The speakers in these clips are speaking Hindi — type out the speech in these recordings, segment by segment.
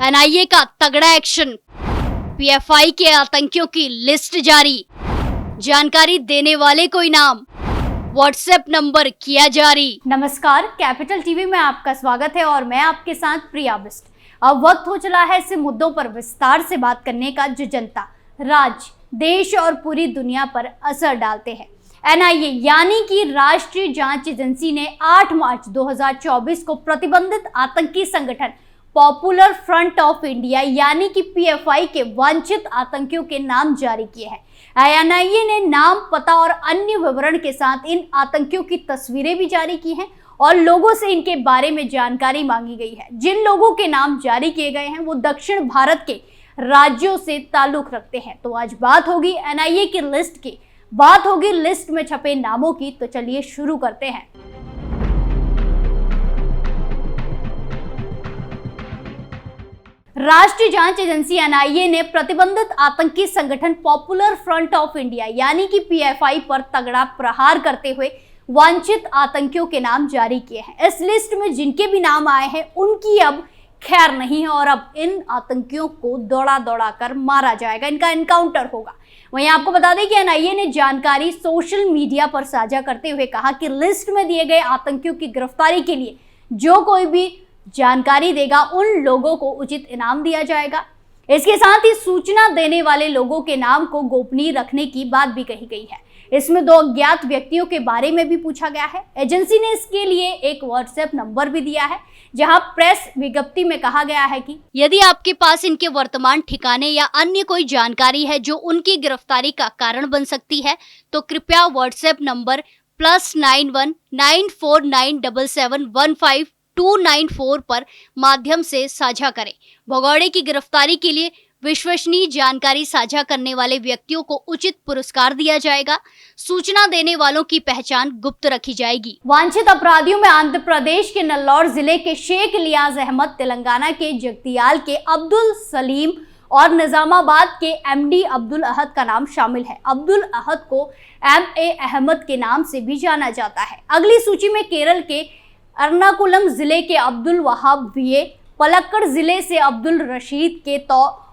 एनआईए का तगड़ा एक्शन, पीएफआई के आतंकियों की लिस्ट जारी, जानकारी देने वाले को इनाम, व्हाट्सएप नंबर किया जारी। नमस्कार, कैपिटल टीवी में आपका स्वागत है और मैं आपके साथ प्रिया बिस्ट। अब वक्त हो चला है ऐसे मुद्दों पर विस्तार से बात करने का जो जनता, राज्य, देश और पूरी दुनिया पर असर डालते हैं। एनआईए यानी कि राष्ट्रीय जांच एजेंसी ने 8 मार्च 2024 को प्रतिबंधित आतंकी संगठन पॉपुलर फ्रंट ऑफ इंडिया यानी कि पीएफआई के वांछित आतंकियों के नाम जारी किए हैं। एनआईए ने नाम, पता और अन्य विवरण के साथ इन आतंकियों की तस्वीरें भी जारी की हैं और लोगों से इनके बारे में जानकारी मांगी गई है। जिन लोगों के नाम जारी किए गए हैं वो दक्षिण भारत के राज्यों से ताल्लुक रखते हैं। तो आज बात होगी एनआईए की लिस्ट की, बात होगी लिस्ट में छपे नामों की। तो चलिए शुरू करते हैं। राष्ट्रीय जांच एजेंसी एनआईए ने प्रतिबंधित आतंकी संगठन पॉपुलर फ्रंट ऑफ इंडिया यानी कि पीएफआई पर तगड़ा प्रहार करते हुए वांछित आतंकियों के नाम जारी किए हैं। इस लिस्ट में जिनके भी नाम आए हैं उनकी अब खैर नहीं है और अब इन आतंकियों को दौड़ा दौड़ा कर मारा जाएगा, इनका एनकाउंटर होगा। वहीं आपको बता दें कि एनआईए ने जानकारी सोशल मीडिया पर साझा करते हुए कहा कि लिस्ट में दिए गए आतंकियों की गिरफ्तारी के लिए जो कोई भी जानकारी देगा उन लोगों को उचित इनाम दिया जाएगा। इसके साथ ही सूचना देने वाले लोगों के नाम को गोपनीय रखने की बात भी कही गई है। इसमें 2 अज्ञात व्यक्तियों के बारे में भी पूछा गया है। एजेंसी ने इसके लिए एक व्हाट्सएप नंबर भी दिया है, जहां प्रेस विज्ञप्ति में कहा गया है कि यदि आपके पास इनके वर्तमान ठिकाने या अन्य कोई जानकारी है जो उनकी गिरफ्तारी का कारण बन सकती है तो कृपया व्हाट्सएप नंबर +91 9497715294 पर माध्यम से साझा करें। भगौड़े की गिरफ्तारी के लिए विश्वसनीय जानकारी साझा करने वाले व्यक्तियों को उचित पुरस्कार दिया जाएगा। सूचना देने वालों की पहचान गुप्त रखी जाएगी। वांछित अपराधियों में आंध्र प्रदेश के नल्लौर जिले के शेख इलियास अहमद, तेलंगाना के जगतियाल के अब्दुल सलीम और निजामाबाद के एमडी अब्दुल अहद का नाम शामिल है। अब्दुल अहद को एमए अहमद के नाम से भी जाना जाता है। अगली सूची में केरल के एर्नाकुलम जिले के अब्दुल वहाब वीए, पलक्कड़ जिले से अब्दुल रशीद के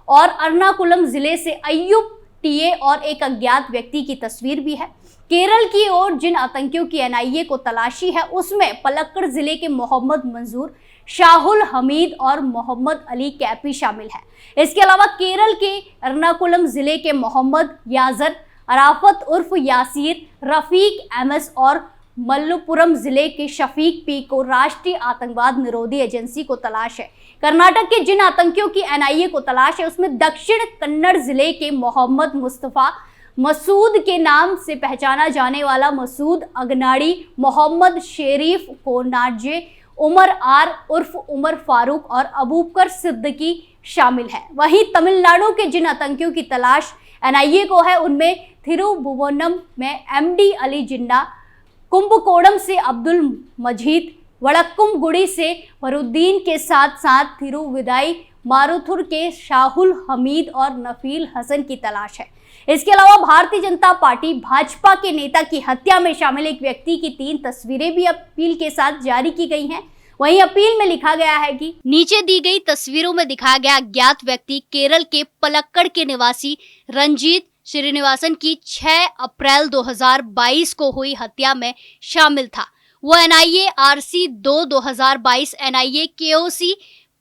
और एर्नाकुलम जिले से अय्यूब टीए और एक अज्ञात व्यक्ति की तस्वीर भी है। केरल की ओर जिन आतंकियों की एनआईए को तलाशी है उसमें पलक्कड़ जिले के मोहम्मद मंजूर, शाहुल हमीद और मोहम्मद अली कैपी शामिल है। इसके अलावा केरल के एर्नाकुलम जिले के मोहम्मद याजर, अराफत उर्फ यासीर, रफीक एमएस और मल्लपुरम जिले के शफीक पी को राष्ट्रीय आतंकवाद निरोधी एजेंसी को तलाश है। कर्नाटक के जिन आतंकियों की एनआईए को तलाश है उसमें दक्षिण कन्नड़ जिले के मोहम्मद मुस्तफा, मसूद के नाम से पहचाना जाने वाला मसूद अगनाड़ी, मोहम्मद शेरीफ कोनाजे, उमर आर उर्फ उमर फारूक और अबूबकर सिद्दीकी शामिल है। वहीं तमिलनाडु के जिन आतंकियों की तलाश एनआईए को है उनमें थिरुभुवनम में एमडी अली जिन्ना, कुंभकोणम से अब्दुल मजीद, वड़क्कुम गुड़ी से फरुद्दीन के साथ साथ थिरुविदाई मारुथुर के शाहुल हमीद और नफील हसन की तलाश है। इसके अलावा भारतीय जनता पार्टी भाजपा के नेता की हत्या में शामिल एक व्यक्ति की 3 तस्वीरें भी अपील के साथ जारी की गई हैं। वहीं अपील में लिखा गया है कि नीचे दी गई तस्वीरों में दिखाया गया अज्ञात व्यक्ति केरल के पलक्कड़ के निवासी रंजीत श्रीनिवासन की 6 अप्रैल 2022 को हुई हत्या में शामिल था। वो NIA RC 2/2022 NIA KOC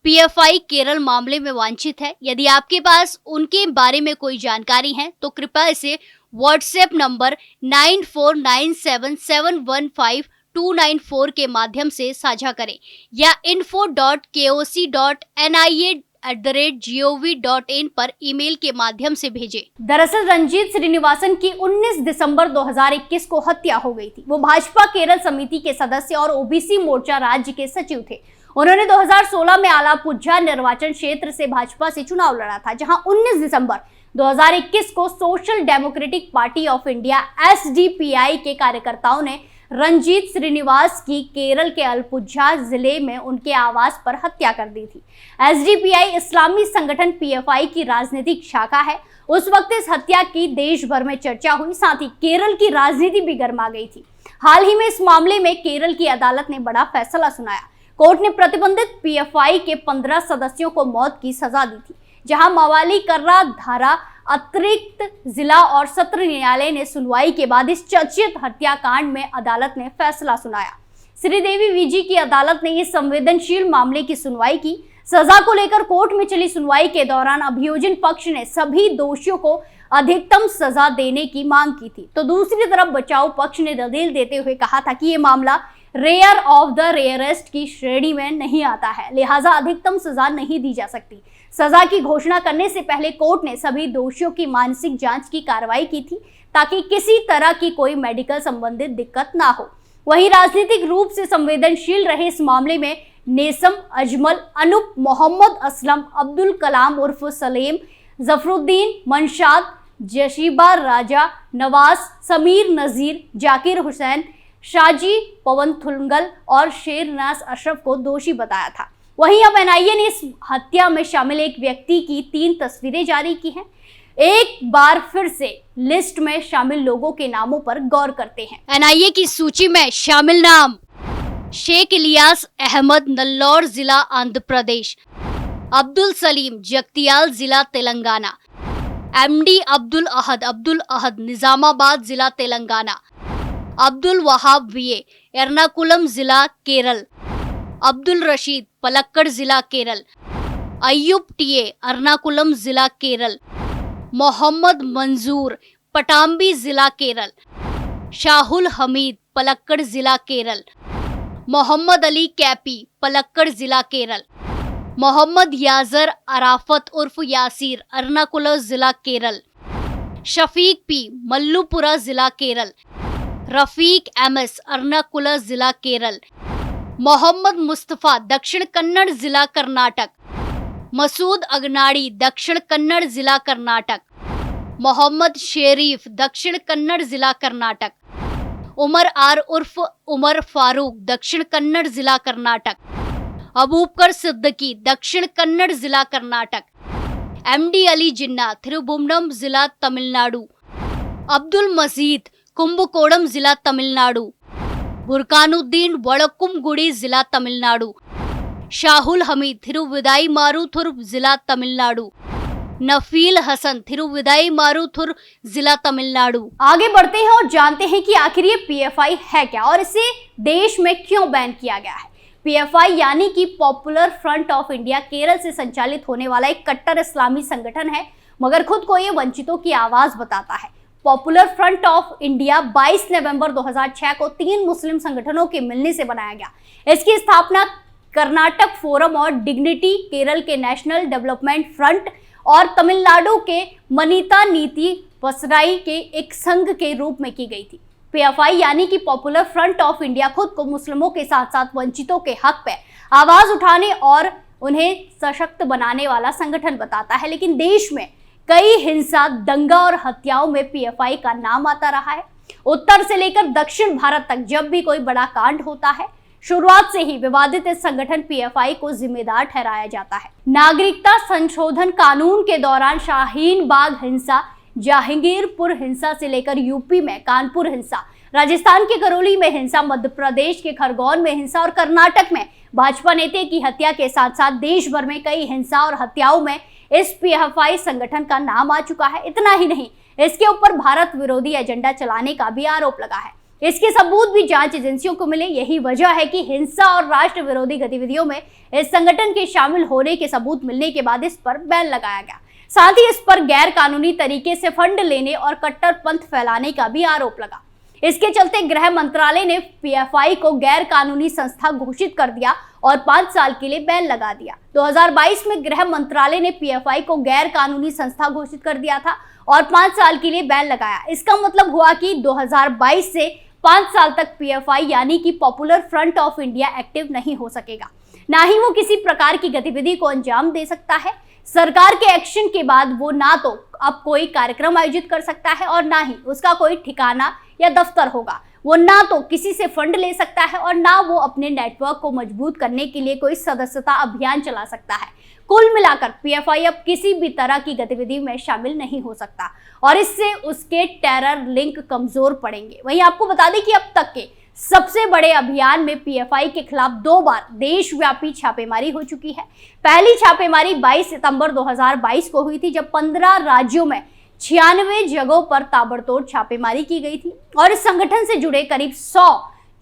PFI Kerala मामले में वांछित है। यदि आपके पास उनके बारे में कोई जानकारी है तो कृपया इसे व्हाट्सएप नंबर 9497715294 के माध्यम से साझा करें या info.koc.nia@gov.in पर ईमेल के माध्यम से भेजें। दरअसल रंजीत श्रीनिवासन की 19 दिसंबर 2021 को हत्या हो गई थी। वो भाजपा केरल समिति के सदस्य और ओबीसी मोर्चा राज्य के सचिव थे। उन्होंने 2016 में आलापुझा निर्वाचन क्षेत्र से भाजपा से चुनाव लड़ा था, जहां 19 दिसंबर 2021 को social democratic party of India SDPI के कार्यकर्ताओं ने रंजीत श्रीनिवास की केरल के अलापुझा जिले में उनके आवास पर हत्या कर दी थी। SDPI इस्लामी संगठन PFI की राजनीतिक शाखा है। उस वक्त इस हत्या की देश भर में चर्चा हुई, साथ ही केरल की राजनीति भी गर्मा गई थी। हाल ही में इस मामले में केरल की अदालत ने बड़ा फैसला सुनाया। कोर्ट ने प्रतिबंधित पीएफआई के 15 सदस्यों को मौत की सजा दी थी, जहां मवाली कर्रा धारा अतिरिक्त जिला और सत्र न्यायालय ने सुनवाई के बाद इस चर्चित हत्याकांड में अदालत ने फैसला सुनाया। श्रीदेवी विजी की अदालत ने इस संवेदनशील मामले की सुनवाई की। सजा को लेकर कोर्ट में चली सुनवाई के दौरान अभियोजन पक्ष ने सभी दोषियों को अधिकतम सजा देने की मांग की थी, तो दूसरी तरफ बचाव पक्ष ने दलील देते हुए कहा था कि ये मामला रेयर ऑफ द रेयरेस्ट की श्रेणी में नहीं आता है, लिहाजा अधिकतम सजा नहीं दी जा सकती। सजा की घोषणा करने से पहले कोर्ट ने सभी दोषियों की मानसिक जांच की कार्रवाई की थी, ताकि किसी तरह की कोई मेडिकल संबंधित दिक्कत ना हो। वहीं राजनीतिक रूप से संवेदनशील रहे इस मामले में नेसम, अजमल, अनूप, मोहम्मद असलम, अब्दुल कलाम उर्फ सलीम, जफरुद्दीन, मनशाद, जशीबा राजा, नवाज, समीर नजीर, जाकिर हुसैन, शाजी, पवन थुलगल और शेरनाज अशरफ को दोषी बताया था। वहीं अब एनआईए ने इस हत्या में शामिल एक व्यक्ति की 3 तस्वीरें जारी की हैं। एक बार फिर से लिस्ट में शामिल लोगों के नामों पर गौर करते हैं। एनआईए की सूची में शामिल नाम: शेख इलियास अहमद, नल्लौर जिला, आंध्र प्रदेश; अब्दुल सलीम, जगतियाल जिला, तेलंगाना; एमडी अब्दुल अहद, निजामाबाद जिला, तेलंगाना; अब्दुल वहाब वीए, एर्नाकुलम जिला, केरल; अब्दुल रशीद, पलक्कड़ जिला, केरल; अय्यूब टीए, एर्नाकुलम जिला, केरल; मोहम्मद मंजूर, पटाम्बी जिला, केरल; शाहुल हमीद, पलक्कड़ जिला, केरल; मोहम्मद अली कैपी, पलक्कड़ जिला, केरल; मोहम्मद याजर अराफत उर्फ यासीर, एर्नाकुलम जिला, केरल; शफीक पी, मल्लुपुरा जिला, केरल; रफीक एमएस, एर्नाकुलम जिला, केरल; मोहम्मद मुस्तफा, दक्षिण कन्नड़ जिला, कर्नाटक; मसूद अगनाड़ी, दक्षिण कन्नड़ जिला, कर्नाटक; मोहम्मद शेरीफ, दक्षिण कन्नड़ जिला, कर्नाटक; उमर आर उर्फ उमर फारूक, दक्षिण कन्नड़ जिला, कर्नाटक; अबूबकर सिद्दीकी, दक्षिण कन्नड़ जिला, कर्नाटक; एमडी अली जिन्ना, थिरुवनंतपुरम जिला, तमिलनाडु; अब्दुल मजीद, कुंभकोणम जिला, तमिलनाडु; बुरकानुद्दीन, वड़क्कुमगुड़ी जिला, तमिलनाडु; शाहुल हमीद, थिरुविदाईमारुथुर जिला, तमिलनाडु; नफील हसन, थिरुविदाईमारुथुर जिला, तमिलनाडु। आगे बढ़ते हैं और जानते हैं कि आखिर ये पीएफआई है क्या और इसे देश में क्यों बैन किया गया है। पीएफआई यानी कि popular front of India Kerala से संचालित होने वाला एक कट्टर इस्लामी संगठन है, मगर खुद को ये वंचितों की आवाज बताता है। पॉपुलर फ्रंट ऑफ इंडिया 22 नवंबर 2006 को 3 मुस्लिम संगठनों के मिलने से बनाया गया। इसकी स्थापना कर्नाटक फोरम और डिग्निटी, केरल के नेशनल डेवलपमेंट फ्रंट और तमिलनाडु के मनीता नीति वसराई के एक संघ के रूप में की गई थी। पीएफआई यानी कि पॉपुलर फ्रंट ऑफ इंडिया खुद को मुस्लिमों के साथ साथ वंचितों के हक पे आवाज उठाने और उन्हें सशक्त बनाने वाला संगठन बताता है, लेकिन देश में कई हिंसा, दंगा और हत्याओं में पीएफआई का नाम आता रहा है। उत्तर से लेकर दक्षिण भारत तक जब भी कोई बड़ा कांड होता है, शुरुआत से ही विवादित इस संगठन पीएफआई को जिम्मेदार ठहराया जाता है। नागरिकता संशोधन कानून के दौरान शाहीन बाग हिंसा, जहांगीरपुर हिंसा से लेकर यूपी में कानपुर हिंसा, राजस्थान के करौली में हिंसा, मध्य प्रदेश के खरगोन में हिंसा और कर्नाटक में भाजपा नेता की हत्या के साथ साथ देश भर में कई हिंसा और हत्याओं में इस पीएफआई संगठन का नाम आ चुका है। इतना ही नहीं, इसके ऊपर भारत विरोधी एजेंडा चलाने का भी आरोप लगा है। इसके सबूत भी जांच एजेंसियों को मिले। यही वजह है कि हिंसा और राष्ट्र विरोधी गतिविधियों में इस संगठन के शामिल होने के सबूत मिलने के बाद इस पर बैन लगाया गया। साथ ही इस पर गैर कानूनी तरीके से फंड लेने और कट्टरपंथ फैलाने का भी आरोप लगा। इसके चलते गृह मंत्रालय ने पीएफआई को गैर कानूनी संस्था घोषित कर दिया और 5 साल के लिए बैन लगा दिया। 2022 में गृह मंत्रालय ने पीएफआई को गैर कानूनी संस्था घोषित कर दिया था और 5 साल के लिए बैन लगाया। इसका मतलब हुआ कि 2022 से 5 साल तक पीएफआई यानी कि popular front of India active नहीं हो सकेगा, ना ही वो किसी प्रकार की गतिविधि को अंजाम दे सकता है। सरकार के एक्शन के बाद वो ना तो अब कोई कार्यक्रम आयोजित कर सकता है और ना ही उसका कोई ठिकाना या दफ्तर होगा। वो ना तो किसी से फंड ले सकता है और ना वो अपने नेटवर्क को मजबूत करने के लिए कोई सदस्यता अभियान चला सकता है। कुल मिलाकर पीएफआई अब किसी भी तरह की गतिविधि में शामिल नहीं हो सकता और इससे उसके टेरर लिंक कमजोर पड़ेंगे। वहीं आपको बता दें कि अब तक के सबसे बड़े अभियान में पीएफआई के खिलाफ 2 बार देशव्यापी छापेमारी हो चुकी है। पहली छापेमारी 22 सितंबर 2022 को हुई थी, जब 15 राज्यों में 96 जगहों पर ताबड़तोड़ छापेमारी की गई थी और इस संगठन से जुड़े करीब 100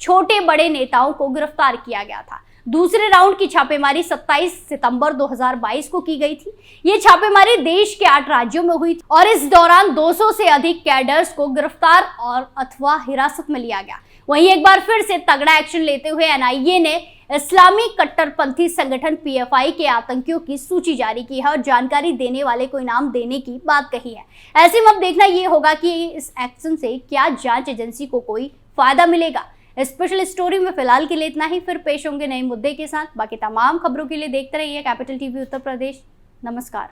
छोटे बड़े नेताओं को गिरफ्तार किया गया था। दूसरे राउंड की छापेमारी 27 सितंबर 2022 को की गई थी। ये छापेमारी देश के 8 राज्यों में हुई और इस दौरान 200 से अधिक कैडर्स को गिरफ्तार और अथवा हिरासत में लिया गया। वहीं एक बार फिर से तगड़ा एक्शन लेते हुए एनआईए ने इस्लामी कट्टरपंथी संगठन पीएफआई के आतंकियों की सूची जारी की है और जानकारी देने वाले को इनाम देने की बात कही है। ऐसे में अब देखना ये होगा कि इस एक्शन से क्या जांच एजेंसी को कोई फायदा मिलेगा। स्पेशल स्टोरी में फिलहाल के लिए इतना ही, फिर पेश होंगे नए मुद्दे के साथ। बाकी तमाम खबरों के लिए देखते रहिए कैपिटल टीवी उत्तर प्रदेश। नमस्कार।